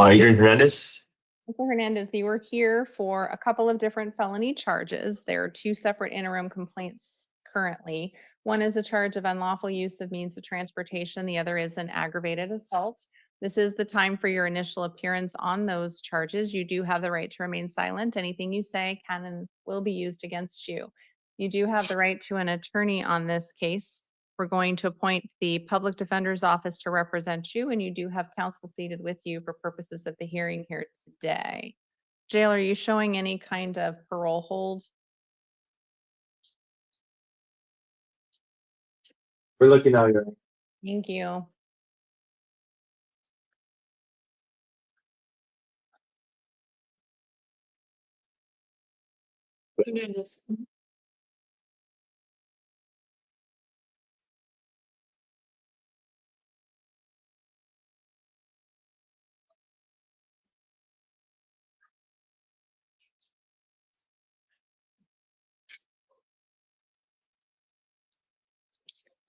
Adrian Hernandez. Mr. Hernandez, you were here for a couple of different felony charges. There are two separate interim complaints currently. One is a charge of unlawful use of means of transportation. The other is an aggravated assault. This is the time for your initial appearance on those charges. You do have the right to remain silent. Anything you say can and will be used against you. You do have the right to an attorney on this case. We're going to appoint the public defender's office to represent you, and you do have counsel seated with you for purposes of the hearing here today. Jail, are you showing any kind of parole hold? We're looking out here. Thank you. Hernandez.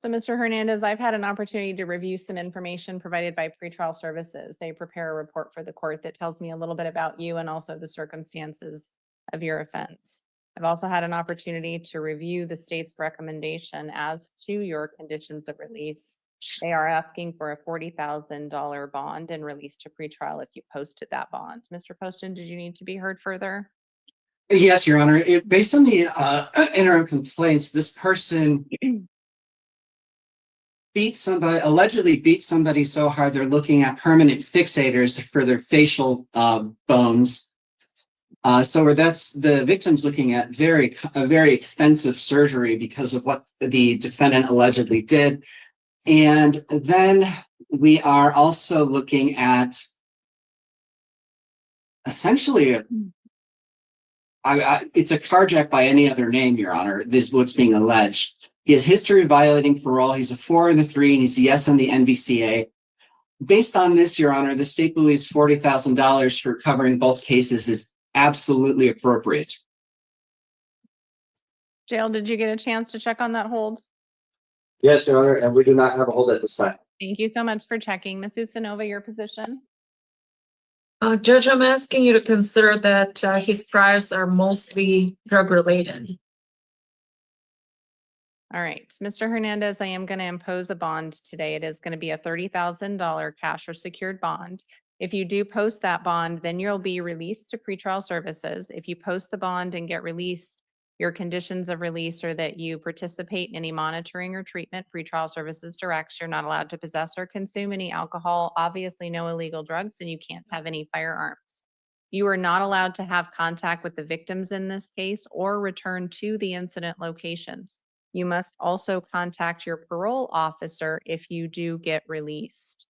So, Mr. Hernandez, I've had an opportunity to review some information provided by pretrial services. They prepare a report for the court that tells me a little bit about you and also the circumstances of your offense. I've also had an opportunity to review the state's recommendation as to your conditions of release. They are asking for a $40,000 bond and release to pretrial if you posted that bond. Mr. Poston, did you need to be heard further? Yes, Your Honor. Based on the interim complaints, this person allegedly beat somebody so hard they're looking at permanent fixators for their facial bones. So that's the victim's looking at a very extensive surgery because of what the defendant allegedly did. And then we are also looking at essentially it's a carjack by any other name, Your Honor. This is what's being alleged. He has history of violating parole. He's a 4 and a 3, and he's a yes on the NVCA. Based on this, Your Honor, the state believes $40,000 for covering both cases is absolutely appropriate. Jail, did you get a chance to check on that hold? Yes, Your Honor, and we do not have a hold at this time. Thank you so much for checking. Ms. Utsanova, your position? Judge, I'm asking you to consider that his priors are mostly drug related. All right, Mr. Hernandez, I am going to impose a bond today. It is going to be a $30,000 cash or secured bond. If you do post that bond, then you'll be released to pretrial services. If you post the bond and get released, your conditions of release are that you participate in any monitoring or treatment pretrial services directs. You're not allowed to possess or consume any alcohol, obviously no illegal drugs, and you can't have any firearms. You are not allowed to have contact with the victims in this case or return to the incident locations. You must also contact your parole officer if you do get released.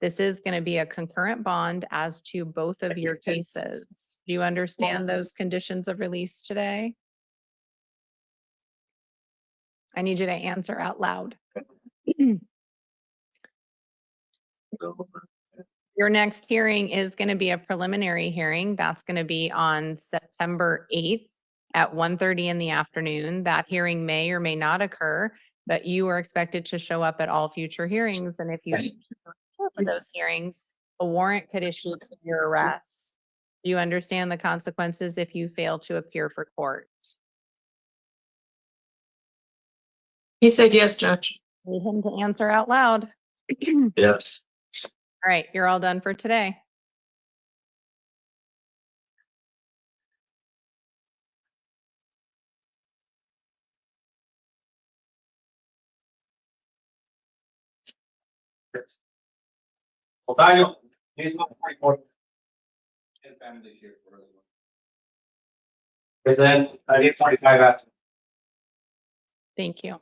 This is going to be a concurrent bond as to both of your cases. Do you understand those conditions of release today? I need you to answer out loud. Your next hearing is going to be a preliminary hearing. That's going to be on September 8th at 1:30 in the afternoon. That hearing may or may not occur, but you are expected to show up at all future hearings. And if you show up for those hearings, a warrant could issue for your arrest. Do you understand the consequences if you fail to appear for court? He said yes, Judge. Need him to answer out loud. Yes. All right, you're all done for today. Well, Daniel, please go report. President, I need 45 after. Thank you.